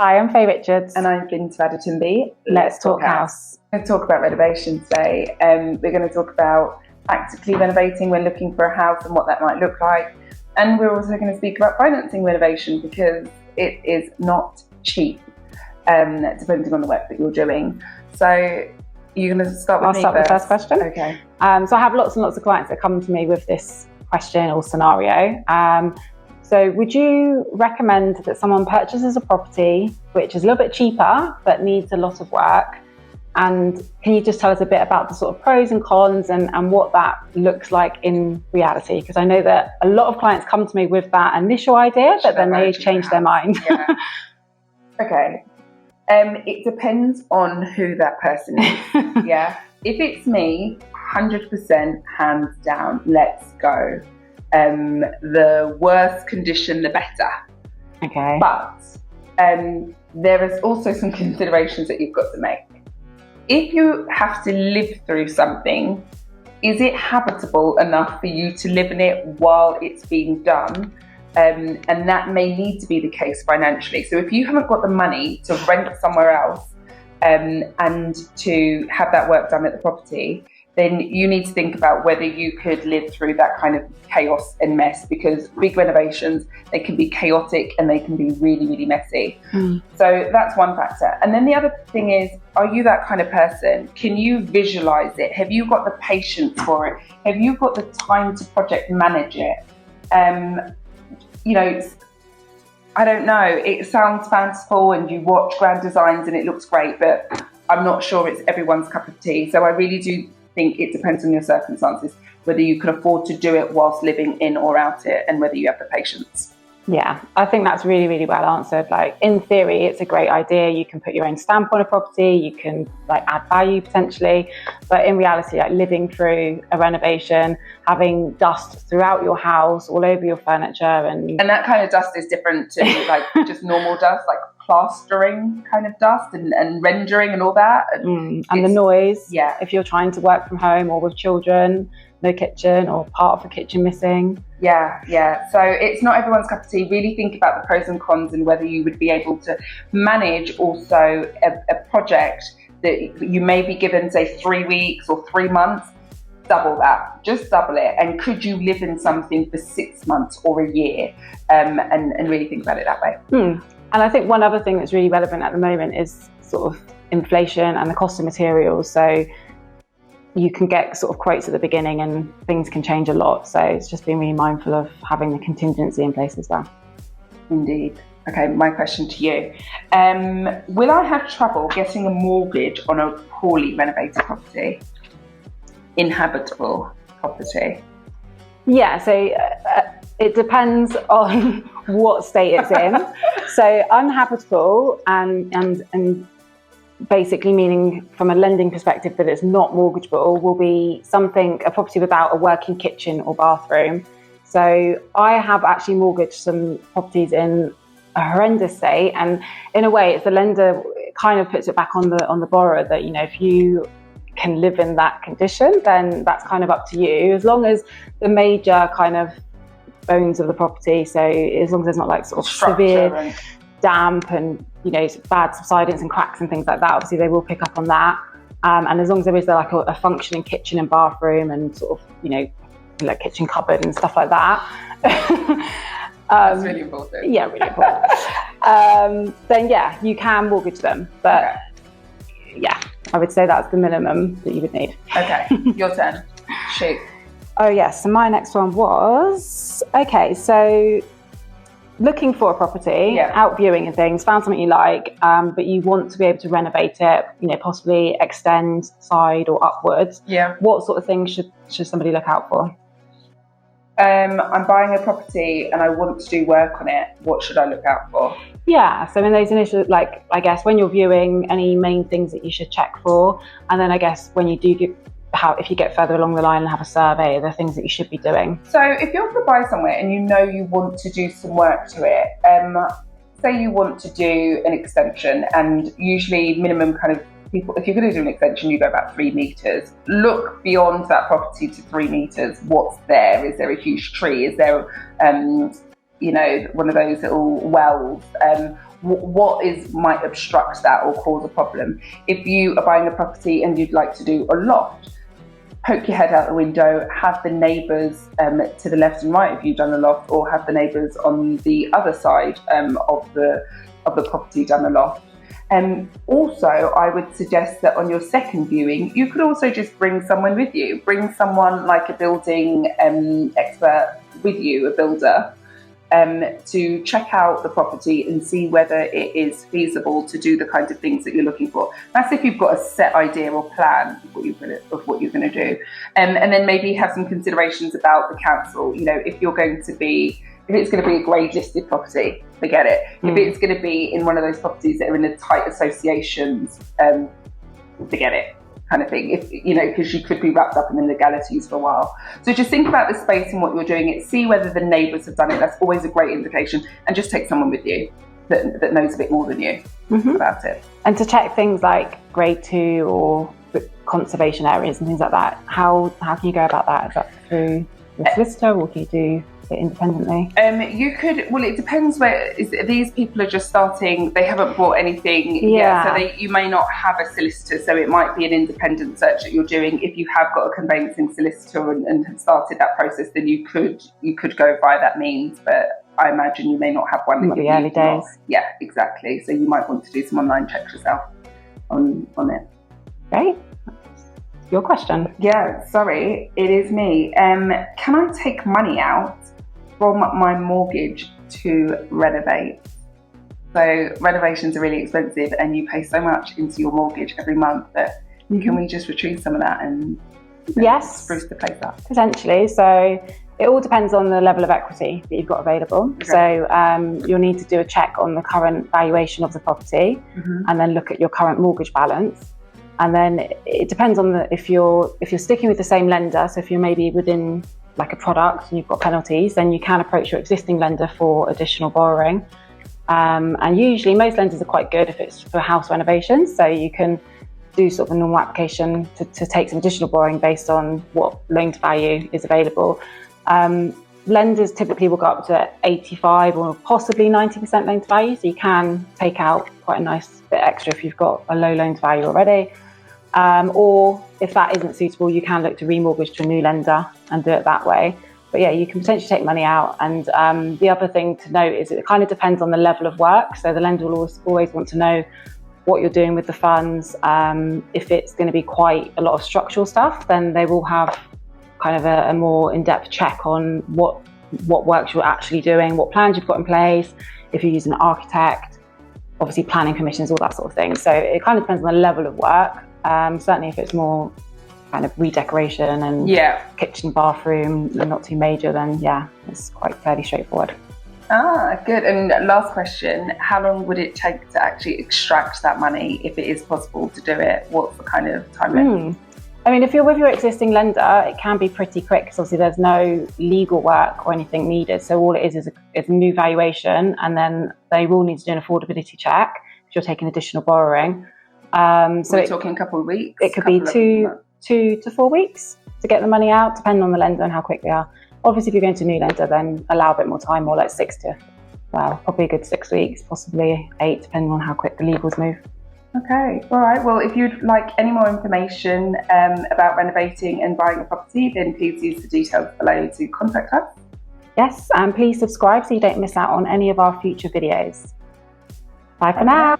Hi, I'm Faye Richards. And I'm Binta Adetunmbi. Let's talk house. We're going to talk about renovations today. We're going to talk about actively renovating when looking for a house and what that might look like. And we're also going to speak about financing renovation because it is not cheap, depending on the work that you're doing. So you're going to start with I'll start with the first question. Okay. So I have lots and lots of clients that come to me with this question or scenario. So would you recommend that someone purchases a property which is a little bit cheaper but needs a lot of work? And can you just tell us a bit about the sort of pros and cons and what that looks like in reality? Because I know that a lot of clients come to me with that initial idea, but then they change their mind. Yeah. Okay. It depends on who that person is. Yeah. If it's me, 100% hands down, let's go. The worse condition, the better. Okay. But there is also some considerations that you've got to make. If you have to live through something, is it habitable enough for you to live in it while it's being done? And that may need to be the case financially. So if you haven't got the money to rent somewhere else and to have that work done at the property, then you need to think about whether you could live through that kind of chaos and mess, because big renovations, they can be chaotic and they can be really, really messy. So that's one factor. And then the other thing is, are you that kind of person? Can you visualize it? Have you got the patience for it? Have you got the time to project manage it? I don't know, it sounds fanciful and you watch grand designs and it looks great, but I'm not sure it's everyone's cup of tea. So I really do think it depends on your circumstances, whether you can afford to do it whilst living in or out it, and whether you have the patience. Yeah, I think that's really, really well answered. Like, in theory, it's a great idea. You can put your own stamp on a property, you can add value potentially, but in reality, living through a renovation, having dust throughout your house, all over your furniture, and that kind of dust is different to just normal dust, like plastering kind of dust and rendering and all that. And the noise. Yeah. If you're trying to work from home or with children, no kitchen or part of the kitchen missing. Yeah. So it's not everyone's cup of tea. Really think about the pros and cons and whether you would be able to manage also a project that you may be given, say, 3 weeks or 3 months. Double that, just double it. And could you live in something for 6 months or a year, and really think about it that way. And I think one other thing that's really relevant at the moment is sort of inflation and the cost of materials. So you can get sort of quotes at the beginning and things can change a lot. So it's just being really mindful of having the contingency in place as well. Indeed. Okay, my question to you. Will I have trouble getting a mortgage on a poorly renovated property? Inhabitable property? Yeah, so it depends on what state it's in. So uninhabitable and basically meaning from a lending perspective that it's not mortgageable will be a property without a working kitchen or bathroom. So I have actually mortgaged some properties in a horrendous state, and in a way it's the lender kind of puts it back on the borrower that, if you can live in that condition, then that's kind of up to you, as long as the major kind of bones of the property, so as long as there's not sort of severe damp and bad subsidence and cracks and things like that, obviously they will pick up on that, and as long as there is a functioning kitchen and bathroom and sort of kitchen cupboard and stuff like that. That's really important. Yeah, really important. Then yeah, you can mortgage them, but yeah, I would say that's the minimum that you would need. Okay, your turn. Shoot. Oh yes, so my next one was, okay, so looking for a property, out viewing and things, found something you like, but you want to be able to renovate it, possibly extend side or upwards. Yeah. What sort of things should somebody look out for? I'm buying a property and I want to do work on it. What should I look out for? Yeah, so in those initial, I guess when you're viewing, any main things that you should check for, and then I guess when you do if you get further along the line and have a survey, the things that you should be doing. So if you're to buy somewhere and you want to do some work to it, say you want to do an extension, and usually minimum kind of people, if you're going to do an extension, you go about 3 meters. Look beyond that property to 3 meters. What's there? Is there a huge tree? Is there, one of those little wells? what might obstruct that or cause a problem. If you are buying a property and you'd like to do a loft, poke your head out the window, have the neighbours to the left and right if you've done a loft, or have the neighbours on the other side of the property done a loft. Also, I would suggest that on your second viewing, you could also just bring someone with you. Bring someone like a building expert with you, a builder, to check out the property and see whether it is feasible to do the kinds of things that you're looking for. That's if you've got a set idea or plan of what you're going to do. And then maybe have some considerations about the council. You know, if it's going to be a grade listed property, forget it. If it's going to be in one of those properties that are in the tight associations, forget it, kind of thing. If you know, because you could be wrapped up in the legalities for a while. So just think about the space and what you're doing it. See whether the neighbours have done it. That's always a great indication. And just take someone with you that knows a bit more than you about it. And to check things like grade 2 or conservation areas and things like that, how can you go about that? Is that through your solicitor, or can you do it independently? You could. Well, it depends. These people are just starting. They haven't bought anything yet, so you may not have a solicitor. So it might be an independent search that you're doing. If you have got a conveyancing solicitor and have started that process, then you could go via that means. But I imagine you may not have one. In the early days. Yeah, exactly. So you might want to do some online checks yourself on it. Great. Your question. Yeah, sorry, it is me. Can I take money out from my mortgage to renovate? So renovations are really expensive and you pay so much into your mortgage every month that can we just retrieve some of that and spruce the place up? Potentially. So it all depends on the level of equity that you've got available. Okay. So you'll need to do a check on the current valuation of the property and then look at your current mortgage balance. And then it depends on if you're sticking with the same lender. So if you're maybe within like a product and you've got penalties, then you can approach your existing lender for additional borrowing. And usually most lenders are quite good if it's for house renovations. So you can do sort of a normal application to take some additional borrowing based on what loan to value is available. Lenders typically will go up to 85 or possibly 90% loan to value. So you can take out quite a nice bit extra if you've got a low loan to value already. Or if that isn't suitable, you can look to remortgage to a new lender and do it that way. But yeah, you can potentially take money out. And the other thing to note is it kind of depends on the level of work. So the lender will always want to know what you're doing with the funds. If it's going to be quite a lot of structural stuff, then they will have kind of a more in-depth check on what works you're actually doing, what plans you've got in place, if you're using an architect, obviously planning permissions, all that sort of thing. So it kind of depends on the level of work. Certainly if it's more kind of redecoration and kitchen, bathroom, not too major, then it's quite fairly straightforward. Good. And last question, how long would it take to actually extract that money if it is possible to do it? What's the kind of time limit? I mean, if you're with your existing lender, it can be pretty quick because obviously there's no legal work or anything needed. So all it is a new valuation, and then they will need to do an affordability check if you're taking additional borrowing. So we're talking a couple of weeks? It could be two to 4 weeks to get the money out, depending on the lender and how quick they are. Obviously, if you're going to a new lender, then allow a bit more time, more like probably a good 6 weeks, possibly 8, depending on how quick the legals move. Okay, all right. Well, if you'd like any more information about renovating and buying a property, then please use the details below to contact us. Yes, and please subscribe so you don't miss out on any of our future videos. Bye for now.